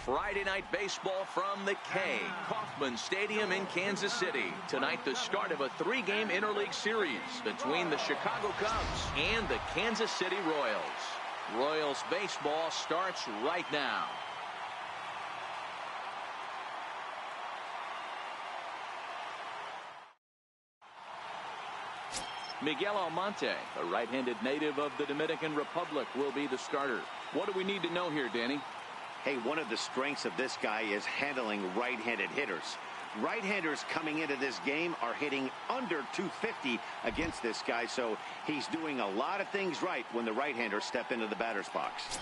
Friday night baseball from the K. Kauffman Stadium in Kansas City. Tonight, the start of a 3-game interleague series between the Chicago Cubs and the Kansas City Royals. Royals baseball starts right now. Miguel Almonte, a right-handed native of the Dominican Republic, will be the starter. What do we need to know here, Danny? Hey, one of the strengths of this guy is handling right-handed hitters. Right-handers coming into this game are hitting under 250 against this guy, so he's doing a lot of things right when the right-handers step into the batter's box.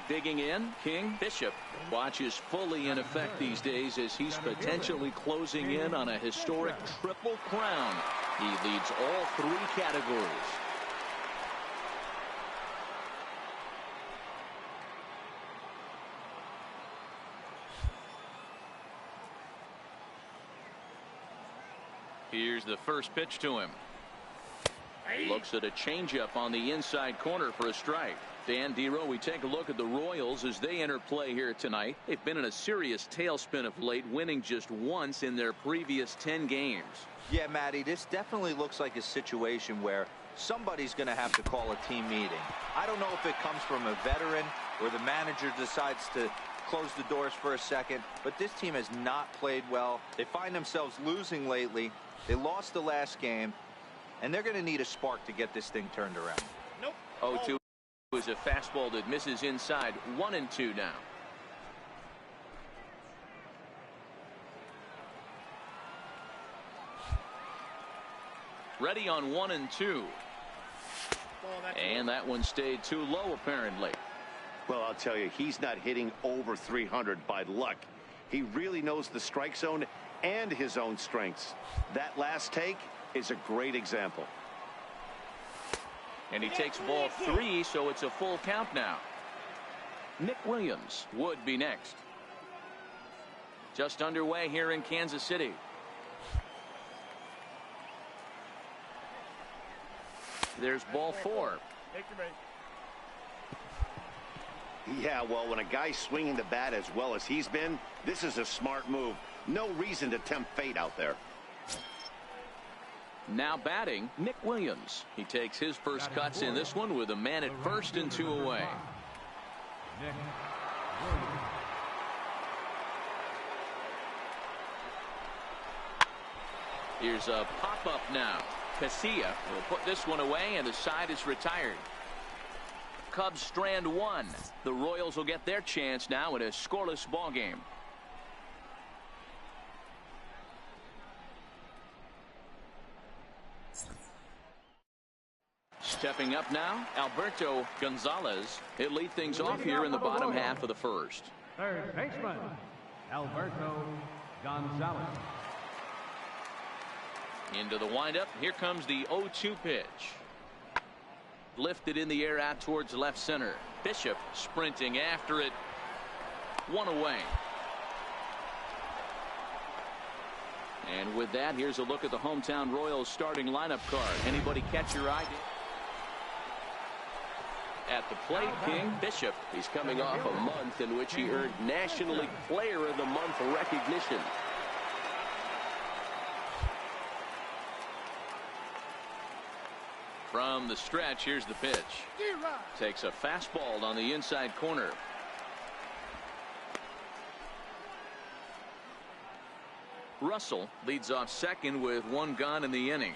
Digging in, King. Bishop. Watch is fully in effect these days as he's potentially closing in on a historic triple crown. He leads all 3 categories. Here's the first pitch to him. Looks at a changeup on the inside corner for a strike. Dan Dero, we take a look at the Royals as they enter play here tonight. They've been in a serious tailspin of late, winning just once in their previous 10 games. Yeah, Matty, this definitely looks like a situation where somebody's going to have to call a team meeting. I don't know if it comes from a veteran or the manager decides to close the doors for a second, but this team has not played well. They find themselves losing lately. They lost the last game, and they're going to need a spark to get this thing turned around. Nope. 0-2 is a fastball that misses inside. 1-2 now. Ready on 1-2. And that one stayed too low, apparently. Well, I'll tell you, he's not hitting over 300 by luck. He really knows the strike zone and his own strengths. That last take is a great example. And he takes ball 3, so it's a full count now. Nick Williams would be next. Just underway here in Kansas City. There's ball 4. Yeah, well, when a guy's swinging the bat as well as he's been, this is a smart move. No reason to tempt fate out there. Now batting, Nick Williams. He takes his first cuts in this one with a man at first and 2 away. Here's a pop-up now. Casilla will put this one away, and the side is retired. Cubs strand 1. The Royals will get their chance now in a scoreless ball game. Stepping up now, Alberto Gonzalez. He'll lead things off here in the bottom half of the first. Third baseman, Alberto Gonzalez. Into the windup. Here comes the 0-2 pitch. Lifted in the air out towards left center. Bishop sprinting after it. 1 away. And with that, here's a look at the hometown Royals starting lineup card. Anybody catch your eye? At the plate, King. Bishop. He's coming off a month in which he earned National League Player of the Month recognition. From the stretch, here's the pitch. Takes a fastball on the inside corner. Russell leads off second with 1 gone in the inning.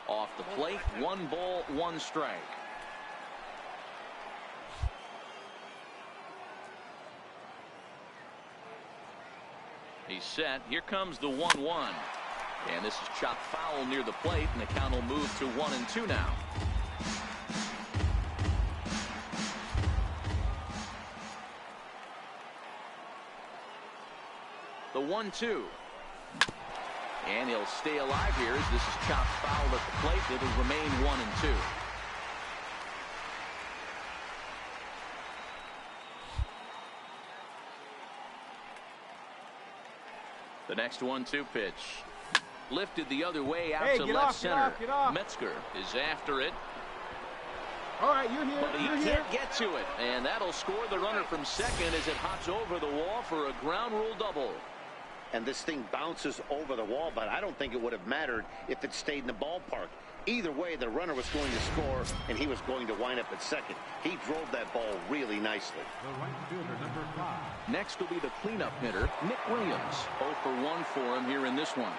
Off the plate, 1 ball, 1 strike. He's set. Here comes the 1-1. And this is chopped foul near the plate, and the count will move to 1-2 now. The 1-2. And he'll stay alive here as this is chopped foul at the plate. It'll remain 1-2. The next 1-2 pitch. Lifted the other way out to left center. Metzger is after it. All right, you're here. But he can't get to it, and that'll score the runner from second as it hops over the wall for a ground rule double. And this thing bounces over the wall, but I don't think it would have mattered if it stayed in the ballpark. Either way, the runner was going to score, and he was going to wind up at second. He drove that ball really nicely. The right fielder, number 5. Next will be the cleanup hitter, Nick Williams. 0 for 1 for him here in this one.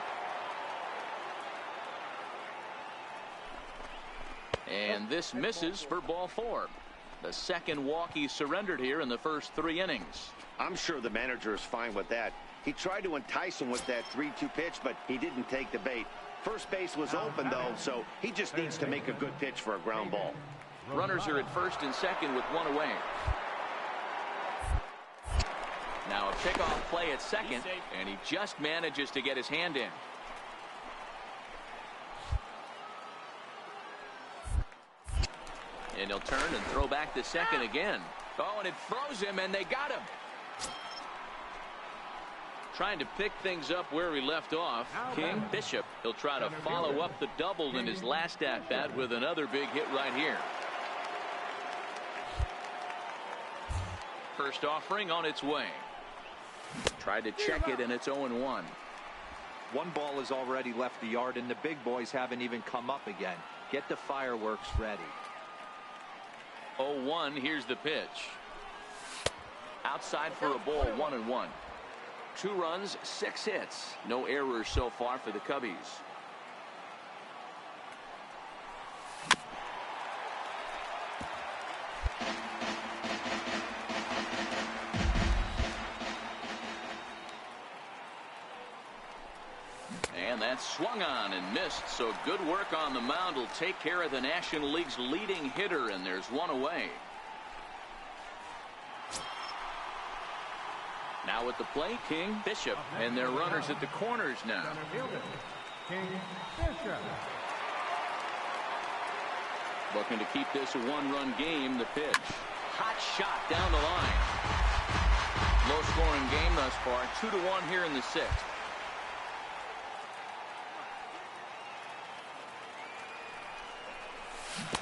And this misses for ball 4. The second walk he surrendered here in the first 3 innings. I'm sure the manager is fine with that. He tried to entice him with that 3-2 pitch, but he didn't take the bait. First base was open, though, so he just needs to make a good pitch for a ground ball. Runners are at first and second with 1 away. Now a pickoff play at second, and he just manages to get his hand in. And he'll turn and throw back to second again. Oh, and it throws him, and they got him. Trying to pick things up where he left off. King Bishop. He'll try to follow up the double in his last at-bat with another big hit right here. First offering on its way. Tried to check it, and it's 0-1. One ball has already left the yard, and the big boys haven't even come up again. Get the fireworks ready. 0-1. Here's the pitch. Outside for a ball. 1-1. 2 runs, 6 hits. No errors so far for the Cubbies. And that's swung on and missed, so good work on the mound will take care of the National League's leading hitter, and there's 1 away. Now at the plate, King Bishop, and their runners at the corners now. King Bishop. Looking to keep this a 1-run game. The pitch. Hot shot down the line. Low scoring game thus far. 2-1 here in the 6th.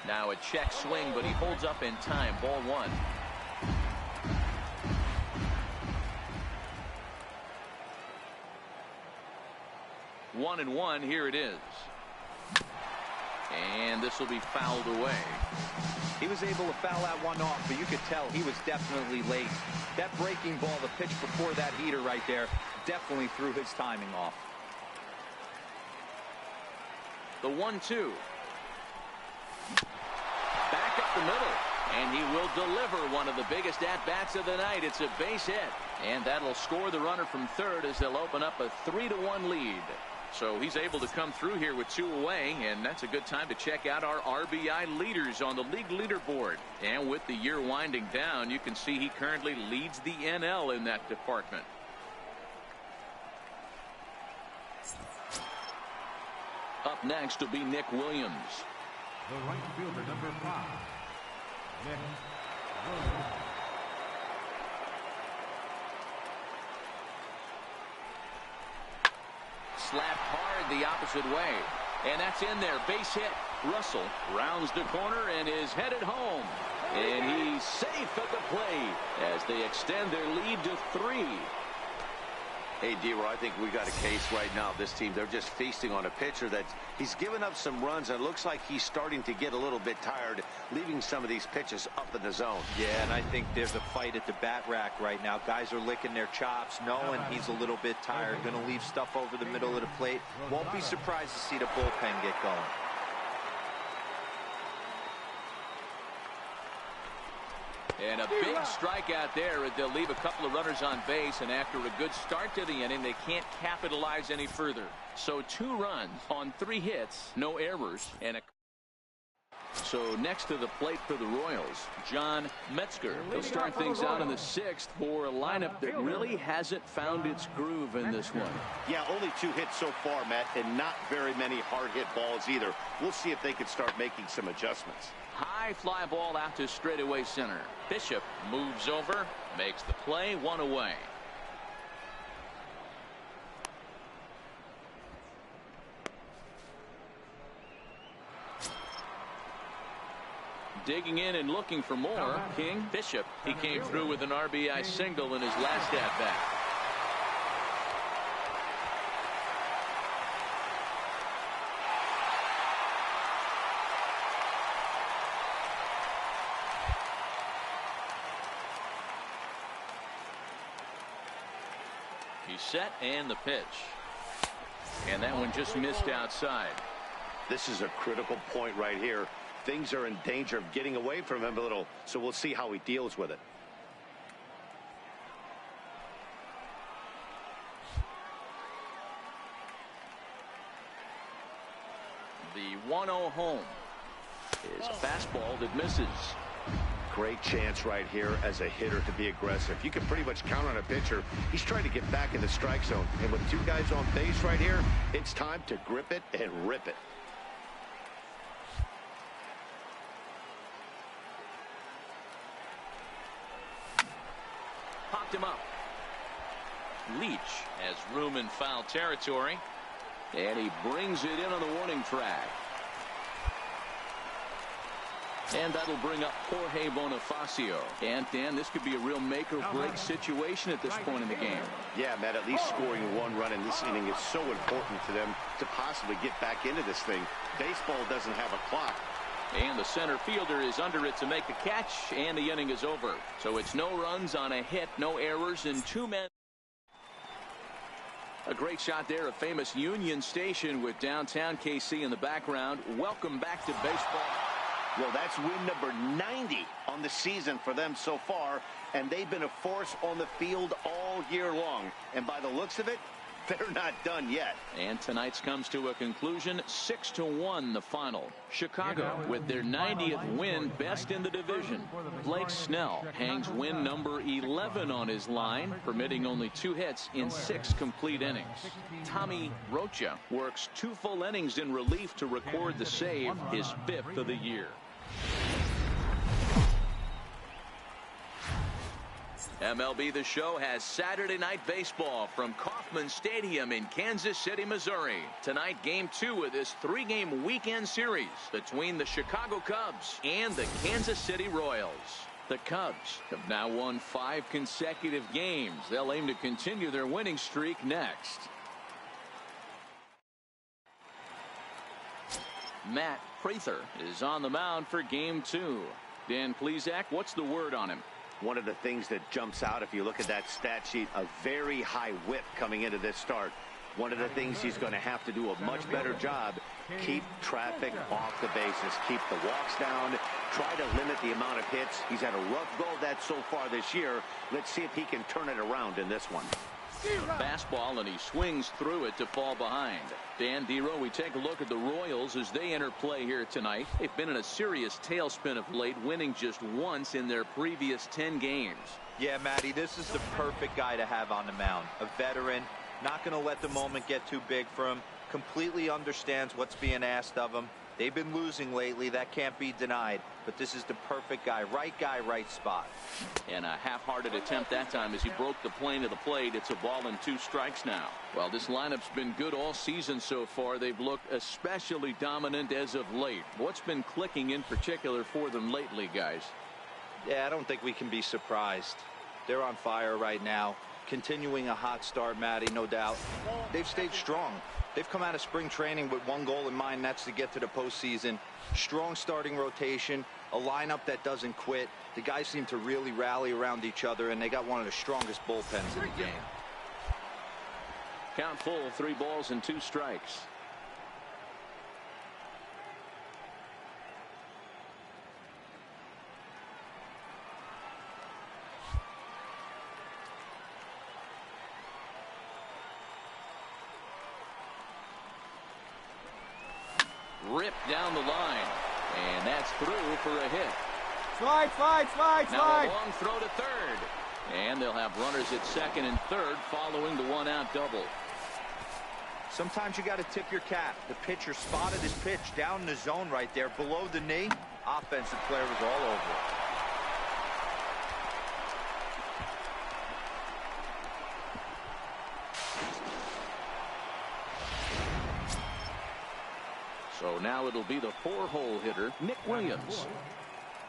Now a check swing, but he holds up in time. Ball 1. 1-1. Here it is. And this will be fouled away. He was able to foul that one off, but you could tell he was definitely late. That breaking ball, the pitch before that heater right there, definitely threw his timing off. The 1-2. Back up the middle. And he will deliver one of the biggest at-bats of the night. It's a base hit. And that'll score the runner from third as they'll open up a 3-1 lead. So he's able to come through here with 2 away, and that's a good time to check out our RBI leaders on the league leaderboard. And with the year winding down, you can see he currently leads the NL in that department. Up next will be Nick Williams. The right fielder, number 5. Nick Williams. Slapped hard the opposite way, and that's in there. Base hit. Russell rounds the corner and is headed home, and he's safe at the plate as they extend their lead to 3. Hey, D-Roy, I think we got a case right now. This team, they're just feasting on a pitcher that he's given up some runs, and it looks like he's starting to get a little bit tired, leaving some of these pitches up in the zone. Yeah, and I think there's a fight at the bat rack right now. Guys are licking their chops, knowing he's a little bit tired, going to leave stuff over the middle of the plate. Won't be surprised to see the bullpen get going. And a big strikeout there. They'll leave a couple of runners on base, and after a good start to the inning, they can't capitalize any further. So 2 runs on 3 hits, no errors, and a... So next to the plate for the Royals, John Metzger. He'll start things out in the 6th for a lineup that really hasn't found its groove in this one. Yeah, only 2 hits so far, Matt, and not very many hard hit balls either. We'll see if they can start making some adjustments. High fly ball out to straightaway center. Bishop moves over, makes the play, 1 away. digging in and looking for more. King Bishop. He came through with an RBI single in his last at-bat. He's set and the pitch. And that one just missed outside. This is a critical point right here. Things are in danger of getting away from him a little, so we'll see how he deals with it. The 1-0 home is a fastball that misses. Great chance right here as a hitter to be aggressive. You can pretty much count on a pitcher. He's trying to get back in the strike zone. And with two guys on base right here, it's time to grip it and rip it. Popped him up. Leach has room in foul territory. And he brings it in on the warning track. And that'll bring up Jorge Bonifacio. And Dan, this could be a real make or break situation at this point in the game. Yeah, Matt, at least scoring one run in this inning is so important to them to possibly get back into this thing. Baseball doesn't have a clock. And the center fielder is under it to make the catch, and the inning is over. So it's no runs on a hit, no errors, and 2 men. A great shot there, a famous Union Station with downtown KC in the background. Welcome back to baseball. Well, that's win number 90 on the season for them so far, and they've been a force on the field all year long. And by the looks of it, they're not done yet. And tonight's comes to a conclusion, 6-1 the final. Chicago with their 90th win, best in the division. Blake Snell hangs win number 11 on his line, permitting only 2 hits in 6 complete innings. Tommy Rocha works 2 full innings in relief to record the save, his 5th of the year. MLB The Show has Saturday Night Baseball from Kauffman Stadium in Kansas City, Missouri. Tonight, Game 2 of this 3-game weekend series between the Chicago Cubs and the Kansas City Royals. The Cubs have now won 5 consecutive games. They'll aim to continue their winning streak next. Matt Prather is on the mound for Game 2. Dan Plesac, what's the word on him? One of the things that jumps out if you look at that stat sheet, a very high whip coming into this start. One of the things he's going to have to do a much better job, keep traffic off the bases, keep the walks down, try to limit the amount of hits. He's had a rough go of that so far this year. Let's see if he can turn it around in this one. Fastball, and he swings through it to fall behind. Dan Dero, we take a look at the Royals as they enter play here tonight. They've been in a serious tailspin of late, winning just once in their previous 10 games. Yeah, Matty, this is the perfect guy to have on the mound. A veteran, not going to let the moment get too big for him, completely understands what's being asked of him. They've been losing lately, that can't be denied, but this is the perfect guy, right spot. And a half-hearted attempt that time as he broke the plane of the plate. It's a ball and 2 strikes now. Well, this lineup's been good all season so far. They've looked especially dominant as of late. What's been clicking in particular for them lately, guys? Yeah, I don't think we can be surprised. They're on fire right now. Continuing a hot start, Matty, no doubt. They've stayed strong. They've come out of spring training with one goal in mind, and that's to get to the postseason. Strong starting rotation, a lineup that doesn't quit. The guys seem to really rally around each other, and they got one of the strongest bullpens in the game. Count full, 3 balls and 2 strikes. Ripped down the line, and that's through for a hit. Slide. Now a long throw to third, and they'll have runners at second and third following the 1-out double. Sometimes you got to tip your cap. The pitcher spotted his pitch down in the zone right there below the knee. Offensive player was all over it. So now it'll be the 4-hole hitter, Nick Williams.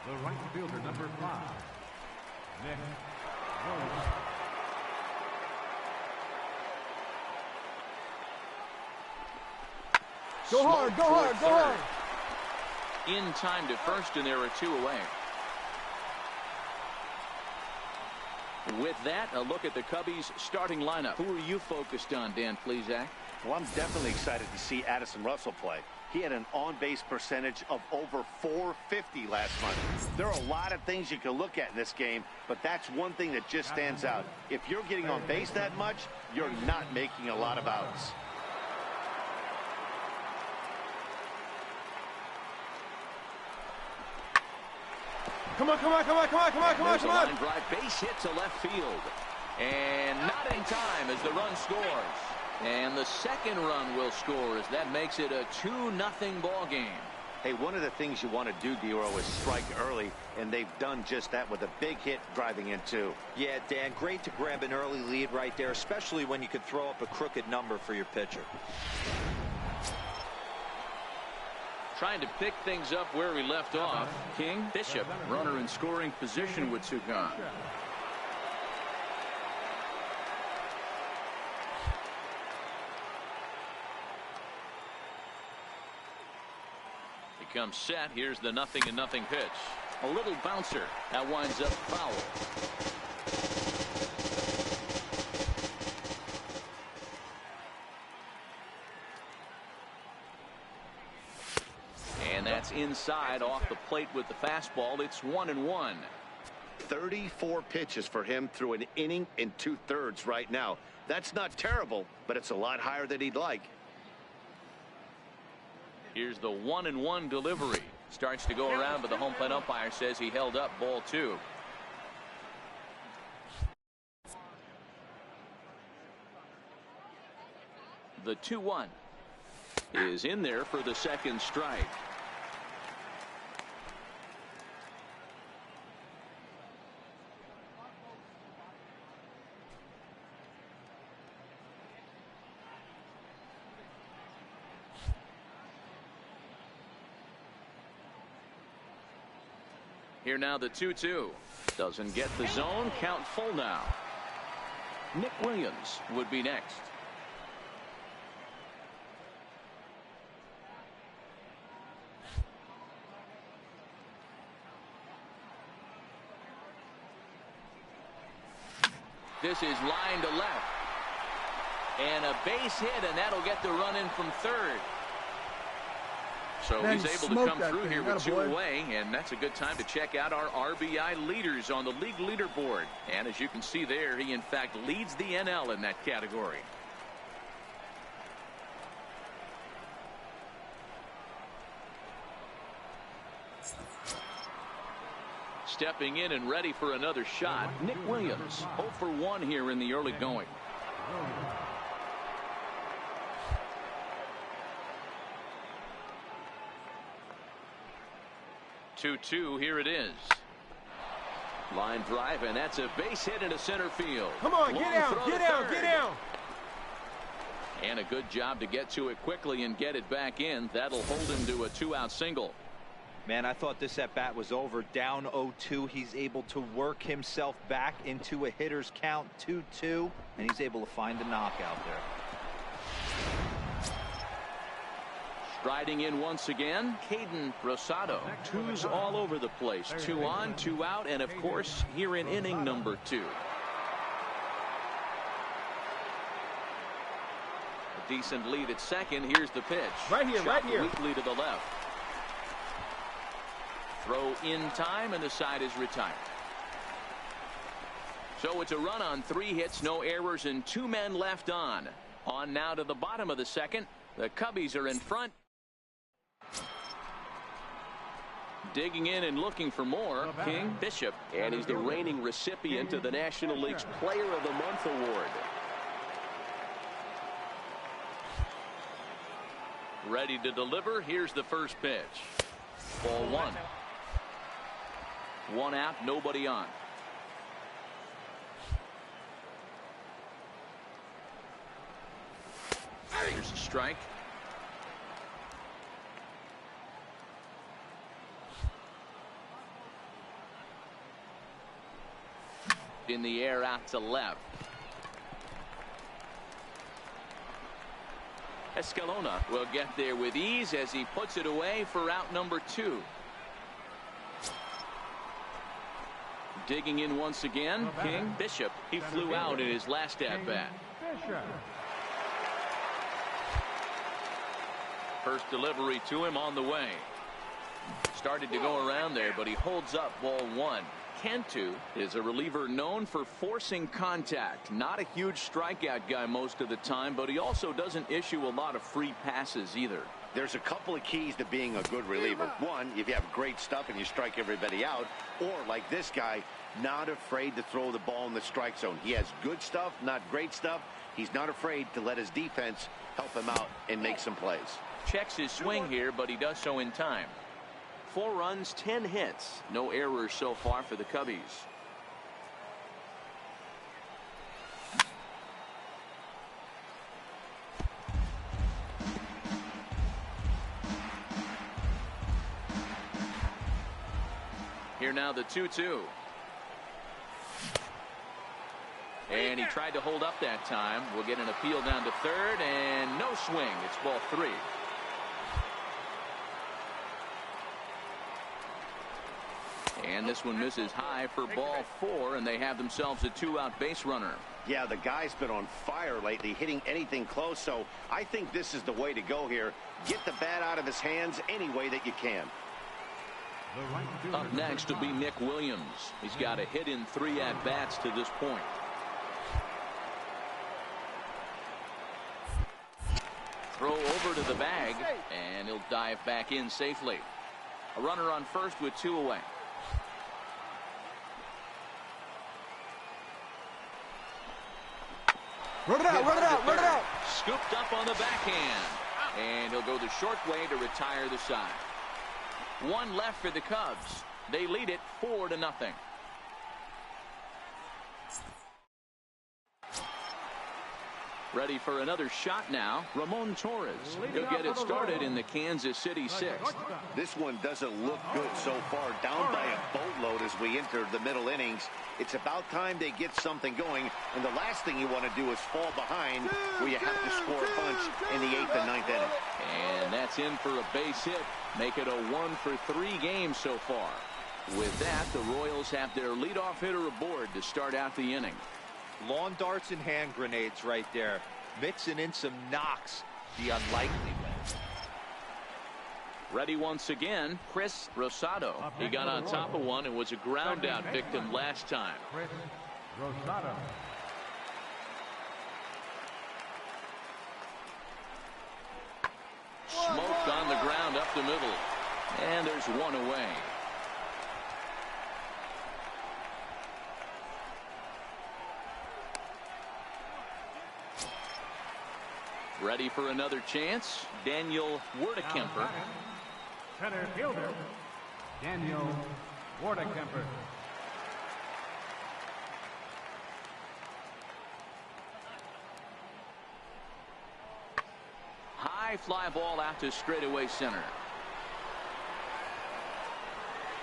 The right fielder, number 5, Nick Williams. Go hard, go hard, go hard. In time to first, and there are 2 away. With that, a look at the Cubbies' starting lineup. Who are you focused on, Dan Plesac? Well, I'm definitely excited to see Addison Russell play. He had an on-base percentage of over .450 last month. There are a lot of things you can look at in this game, but that's one thing that just stands out. If you're getting on base that much, you're not making a lot of outs. Come on, come on, come on, come on, come on, come on, come on. Line drive, base hit to left field. And not in time as the run scores. And the second run will score as that makes it a 2-0 ball game. Hey, one of the things you want to do, Dero, is strike early, and they've done just that with a big hit driving in 2. Yeah, Dan, great to grab an early lead right there, especially when you could throw up a crooked number for your pitcher. Trying to pick things up where we left off. King, Bishop, runner in scoring position with 2 gone. He comes set. Here's the 0-0 pitch. A little bouncer. That winds up foul. And that's inside off the plate with the fastball. It's 1-1. 34 pitches for him through an inning and 2/3 right now. That's not terrible, but it's a lot higher than he'd like. Here's the 1-1 delivery. Starts to go around, but the home plate umpire says he held up ball 2. The 2-1 is in there for the second strike. Here now the 2-2. Doesn't get the zone. Count full now. Nick Williams would be next. This is line to left. And a base hit, and that'll get the run in from third. So he's able to come through here with 2 away, and that's a good time to check out our RBI leaders on the league leaderboard. And as you can see there, he in fact leads the NL in that category. Stepping in and ready for another shot, Nick Williams. 0 for 1 here in the early going. 2-2, here it is. Line drive, and that's a base hit into center field. Come on, get down, get down, get down. And a good job to get to it quickly and get it back in. That'll hold him to a 2-out single. Man, I thought this at bat was over. Down 0-2. He's able to work himself back into a hitter's count, 2-2, and he's able to find the knockout there. Striding in once again, Caden Rosado. 2s all over the place. 2 on, 2 out, and of course, here in inning number 2. A decent lead at second. Here's the pitch. Right here, right here. Weakly to the left. Throw in time, and the side is retired. So it's a run on 3 hits, no errors, and 2 men left on. On now to the bottom of the second. The Cubbies are in front. Digging in and looking for more, King Bishop, and he's the reigning recipient of the National League's Player of the Month award. Ready to deliver. Here's the first pitch. Ball 1. 1 out, nobody on. Here's a strike. in the air out to left. Escalona will get there with ease as he puts it away for out number 2. Digging in once again, King. Bishop, he flew out in his last at-bat. First delivery to him on the way. Started to go around there, but he holds up ball 1. Cantu is a reliever known for forcing contact. Not a huge strikeout guy most of the time, but he also doesn't issue a lot of free passes either. There's a couple of keys to being a good reliever. One, if you have great stuff and you strike everybody out, or like this guy, not afraid to throw the ball in the strike zone. He has good stuff, not great stuff. He's not afraid to let his defense help him out and make some plays. Checks his swing here, but he does so in time. 4 runs, 10 hits. No errors so far for the Cubbies. Here now the 2-2. And he tried to hold up that time. We'll get an appeal down to third, and no swing. It's ball 3. And this one misses high for ball 4, and they have themselves a 2-out base runner. Yeah, the guy's been on fire lately, hitting anything close, so I think this is the way to go here. Get the bat out of his hands any way that you can. Up next will be Nick Williams. He's got a hit in 3 at-bats to this point. Throw over to the bag, and he'll dive back in safely. A runner on first with 2 away. Run it out, run it out, run it out. Scooped up on the backhand. And he'll go the short way to retire the side. 1 left for the Cubs. They lead it 4-0. Ready for another shot now. Ramon Torres. He'll get it started in the Kansas City 6th. This one doesn't look good so far. Down by a boatload as we enter the middle innings. It's about time they get something going. And the last thing you want to do is fall behind where you have to score a bunch in the 8th and 9th inning. And that's in for a base hit. Make it a 1-for-3 game so far. With that, the Royals have their leadoff hitter aboard to start out the inning. Lawn darts and hand grenades right there. Mixing in some knocks the unlikely way. Ready once again, Chris Rosado. He got on top of one and was a ground out victim last time. Chris Rosado. Smoked on the ground up the middle. And there's 1 away. Ready for another chance. Daniel Werdekemper. Center fielder Daniel Werdekemper. High fly ball out to straightaway center.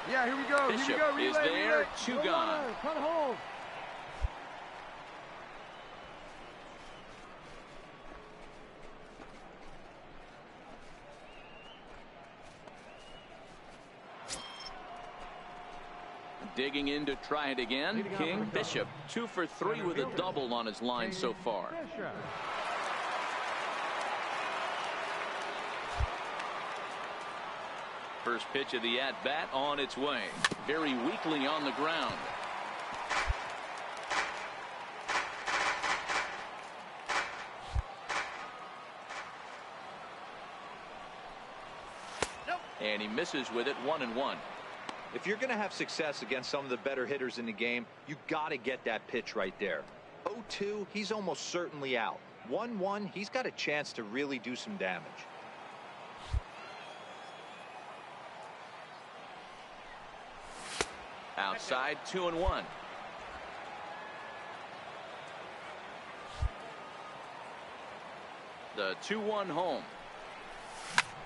Yeah, here we go. Bishop Here we go. Relay, is there. relay. 2 Go gone. on, cut hold. Digging in to try it again. King. Bishop 2 for 3 with a double on his line so far. Bishop. First pitch of the at-bat on its way. Very weakly on the ground. And he misses with it. 1-1. If you're going to have success against some of the better hitters in the game, you got to get that pitch right there. 0-2, he's almost certainly out. 1-1, he's got a chance to really do some damage. Outside, 2-1. The 2-1 home.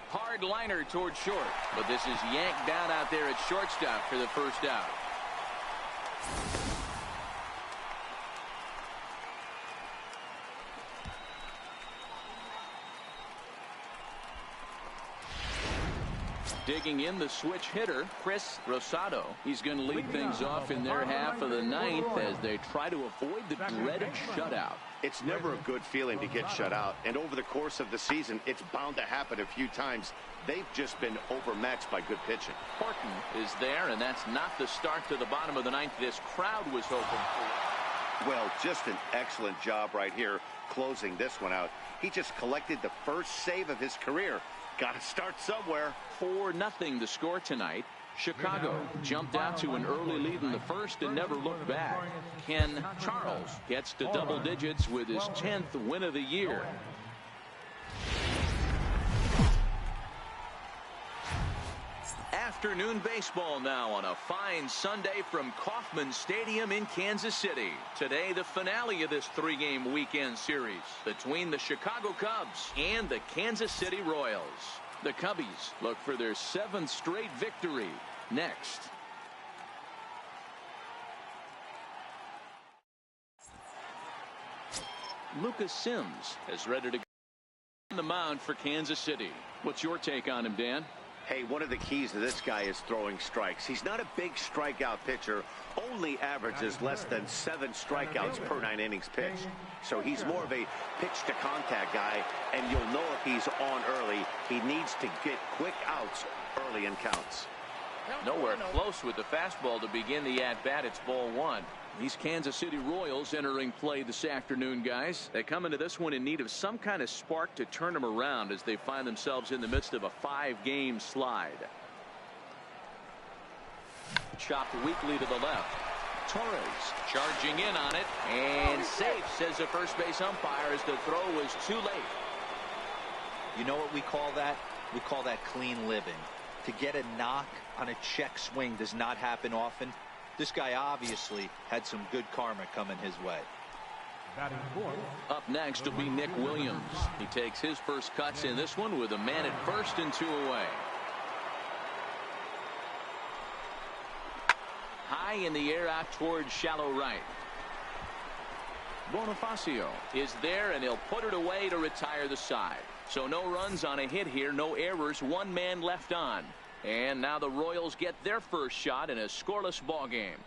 Hard liner towards short, but this is yanked down out there at shortstop for the first out. Digging in, the switch hitter, Chris Rosado. He's going to lead things off in their half of the ninth as they try to avoid the dreaded shutout. It's never a good feeling to get shut out, and over the course of the season, it's bound to happen a few times. They've just been overmatched by good pitching. Horton is there, and that's not the start to the bottom of the ninth this crowd was hoping for. Well, just an excellent job right here closing this one out. He just collected the first save of his career. Got to start somewhere. 4-0 the score tonight. Chicago jumped out to an early lead in the first and never looked back. Ken Charles gets to double digits with his 10th win of the year. Afternoon baseball now on a fine Sunday from Kauffman Stadium in Kansas City. Today, the finale of this 3-game weekend series between the Chicago Cubs and the Kansas City Royals. The Cubbies look for their 7th straight victory next. Lucas Sims is ready to go on the mound for Kansas City. What's your take on him, Dan? Hey, one of the keys to this guy is throwing strikes. He's not a big strikeout pitcher, only averages less than 7 strikeouts per 9 innings pitched. So he's more of a pitch-to-contact guy, and you'll know if he's on early. He needs to get quick outs early in counts. Nowhere close with the fastball to begin the at-bat. It's ball 1. These Kansas City Royals entering play this afternoon, guys. They come into this one in need of some kind of spark to turn them around as they find themselves in the midst of a 5-game slide. Chopped weakly to the left. Torres charging in on it, and safe, says the first base umpire, as the throw was too late. You know what we call that? We call that clean living. To get a knock on a check swing does not happen often. This guy obviously had some good karma coming his way. Up next will be Nick Williams. He takes his first cuts in this one with a man at first and 2 away. High in the air out towards shallow right. Bonifacio is there, and he'll put it away to retire the side. So no runs on a hit here, no errors, 1 man left on. And now the Royals get their first shot in a scoreless ball game.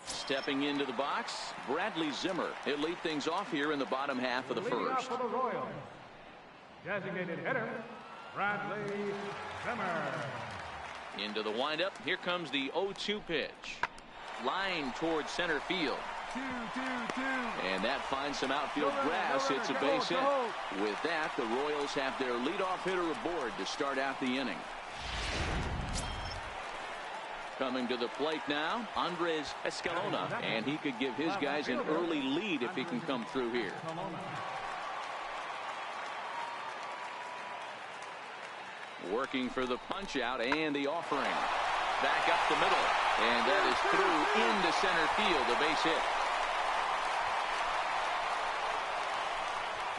Stepping into the box, Bradley Zimmer. He'll lead things off here in the bottom half of the first. For the Royals, designated hitter, Bradley Zimmer. Into the windup. Here comes the 0-2 pitch. Line towards center field. 2-2-2. And that finds some outfield grass. It's a base hit. With that, the Royals have their leadoff hitter aboard to start out the inning. Coming to the plate now, Andres Escalona, and he could give his guys an early lead if he can come through here. Working for the punch out and the offering. Back up the middle, and that is through into center field, a base hit.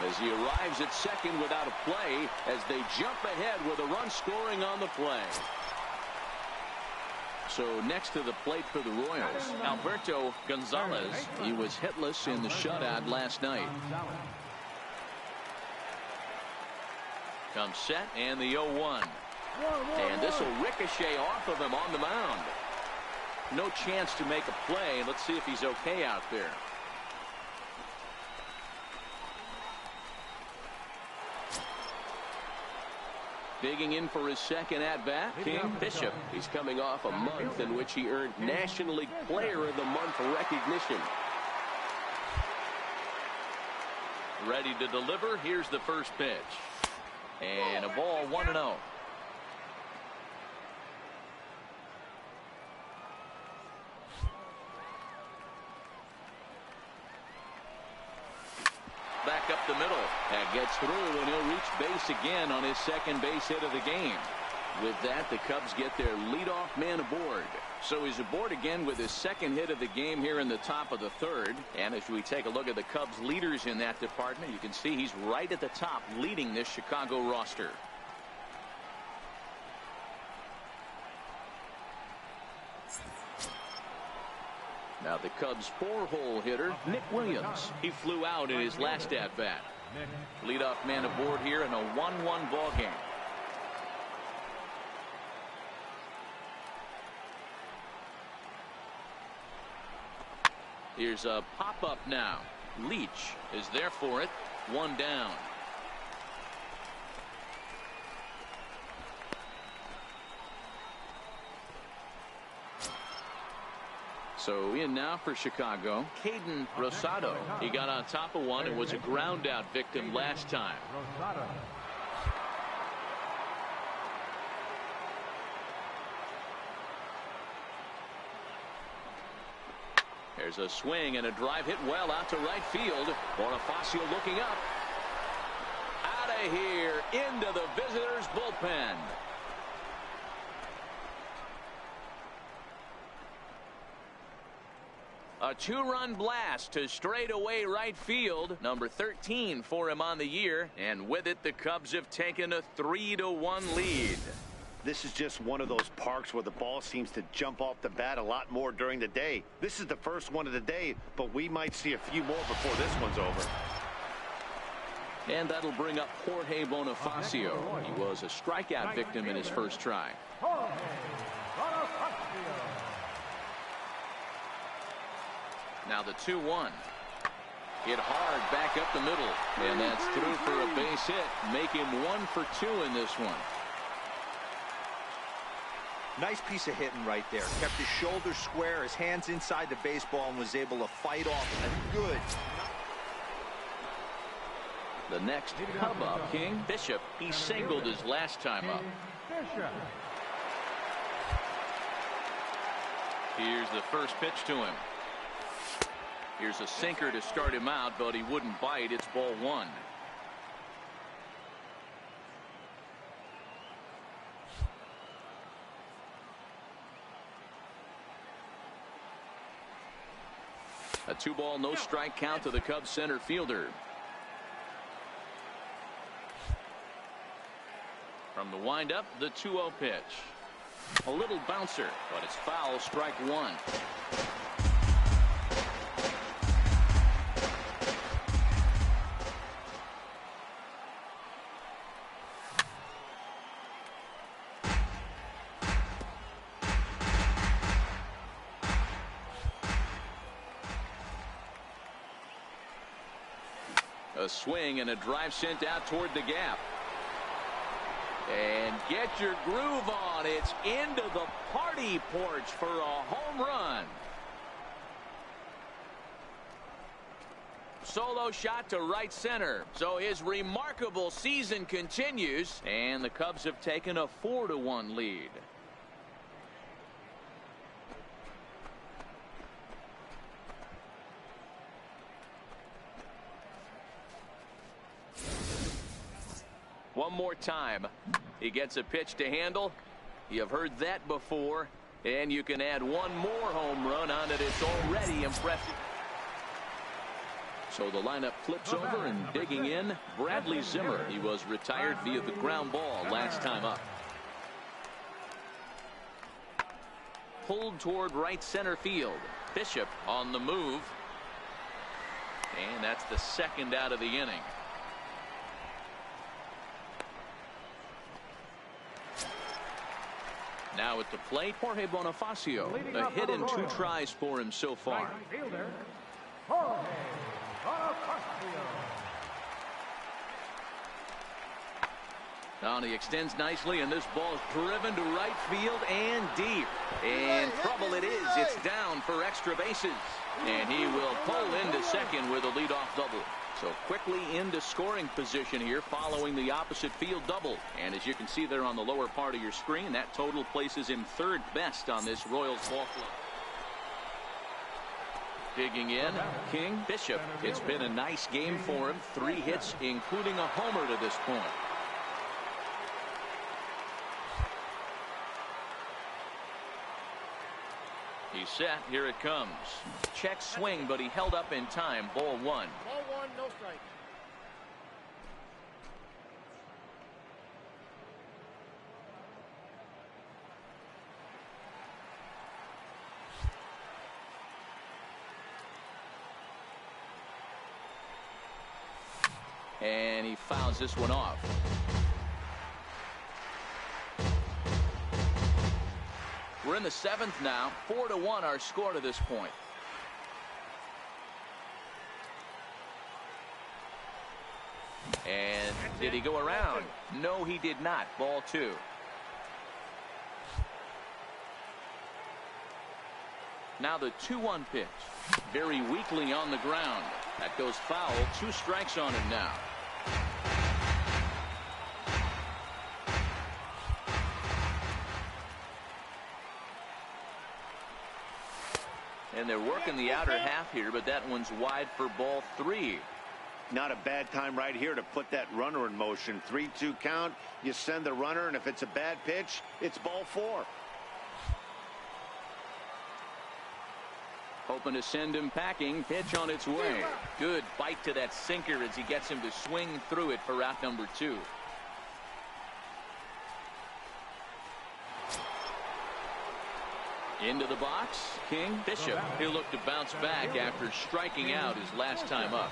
As he arrives at second without a play, as they jump ahead with a run scoring on the play. So next to the plate for the Royals, Alberto Gonzalez. He was hitless in the shutout last night. Comes set, and the 0-1. And this will ricochet off of him on the mound. No chance to make a play. Let's see if he's okay out there. Digging in for his second at-bat, King Bishop. He's coming off a month in which he earned National League Player of the Month recognition. Ready to deliver. Here's the first pitch. And a ball 1-0. Back up the middle. That gets through, and he'll reach base again on his second base hit of the game. With that, the Cubs get their leadoff man aboard. So he's aboard again with his second hit of the game here in the top of the third. And as we take a look at the Cubs leaders in that department, you can see he's right at the top leading this Chicago roster. Now the Cubs' 4-hole hitter, Nick Williams. He flew out in his last at-bat. Leadoff man aboard here in a 1-1 ball game. Here's a pop-up now. Leach is there for it. 1 down. So in now for Chicago, Caden Rosado. He got on top of one and was a ground out victim last time. There's a swing and a drive hit well out to right field. Bonifacio looking up. Out of here into the visitors' bullpen. A 2-run blast to straightaway right field. Number 13 for him on the year. And with it, the Cubs have taken a 3-1 lead. This is just one of those parks where the ball seems to jump off the bat a lot more during the day. This is the first one of the day, but we might see a few more before this one's over. And that'll bring up Jorge Bonifacio. He was a strikeout victim in his first try. Now the 2-1. Hit hard back up the middle. And that's through for a base hit. Make him 1 for 2 in this one. Nice piece of hitting right there. Kept his shoulders square, his hands inside the baseball, and was able to fight off a good. The next Cub up, King Bishop. He singled his last time up. Here's the first pitch to him. Here's a sinker to start him out, but he wouldn't bite. It's ball 1. A 2-ball, no strike count to the Cubs center fielder. From the windup, the 2-0 pitch. A little bouncer, but it's foul. Strike 1. A swing and a drive sent out toward the gap. And get your groove on. It's into the party porch for a home run. Solo shot to right center. So his remarkable season continues, and the Cubs have taken a 4-1 lead. One more time. He gets a pitch to handle. You've heard that before. And you can add one more home run onto this already impressive. So the lineup flips over, and digging in, Bradley Zimmer. He was retired via the ground ball last time up. Pulled toward right center field. Bishop on the move. And that's the second out of the inning. Now at the plate, Jorge Bonifacio. A hit in 2 tries for him so far. Now he extends nicely, and this ball is driven to right field and deep. And trouble it is. It's down for extra bases. And he will pull into second with a leadoff double. So quickly into scoring position here following the opposite field double. And as you can see there on the lower part of your screen, that total places him 3rd best on this Royals ball club. Digging in, King Bishop. It's been a nice game for him. 3 hits, including a homer to this point. He's set. Here it comes. Check swing, but he held up in time. Ball 1. Ball 1, no strike. And he fouls this one off. We're in the 7th now. 4-1 our score to this point. And did he go around? No, he did not. Ball 2. Now the 2-1 pitch. Very weakly on the ground. That goes foul. 2 strikes on him now. And they're working the outer half here, but that one's wide for ball 3. Not a bad time right here to put that runner in motion. 3-2 count. You send the runner, and if it's a bad pitch, it's ball 4. Hoping to send him packing. Pitch on its way. Good bite to that sinker as he gets him to swing through it for out number 2. Into the box, King. Bishop, he'll look to bounce back after striking out his last time up.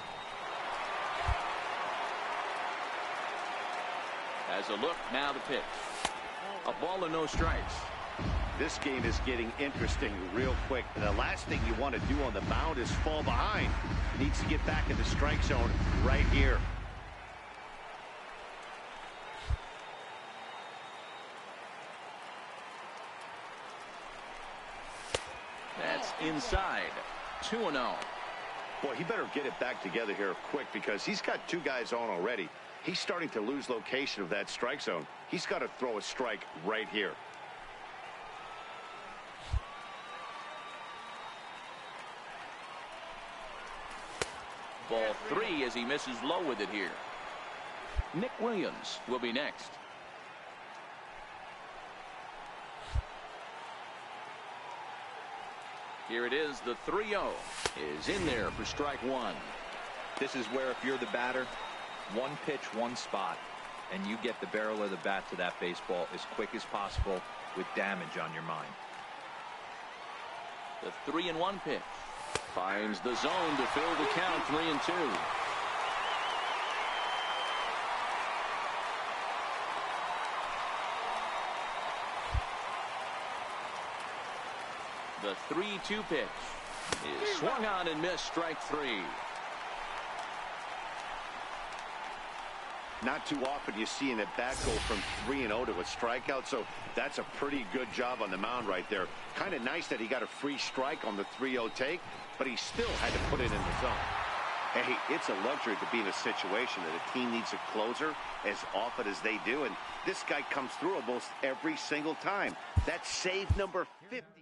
As a look, now the pitch. A ball and no strikes. This game is getting interesting real quick. The last thing you want to do on the mound is fall behind. Needs to get back in the strike zone right here. That's inside. 2-0. Boy, he better get it back together here quick because he's got 2 guys on already. He's starting to lose location of that strike zone. He's got to throw a strike right here. Ball 3 as he misses low with it here. Nick Williams will be next. Here it is. The 3-0 is in there for strike 1. This is where, if you're the batter, 1 pitch, 1 spot, and you get the barrel of the bat to that baseball as quick as possible with damage on your mind. The 3-1 pitch. Finds the zone to fill the count. 3-2. The 3-2 pitch is swung on and missed. Strike 3. Not too often you see an at-bat go from 3-0 to a strikeout, so that's a pretty good job on the mound right there. Kind of nice that he got a free strike on the 3-0 take, but he still had to put it in the zone. Hey, it's a luxury to be in a situation that a team needs a closer as often as they do, and this guy comes through almost every single time. That's save number 50.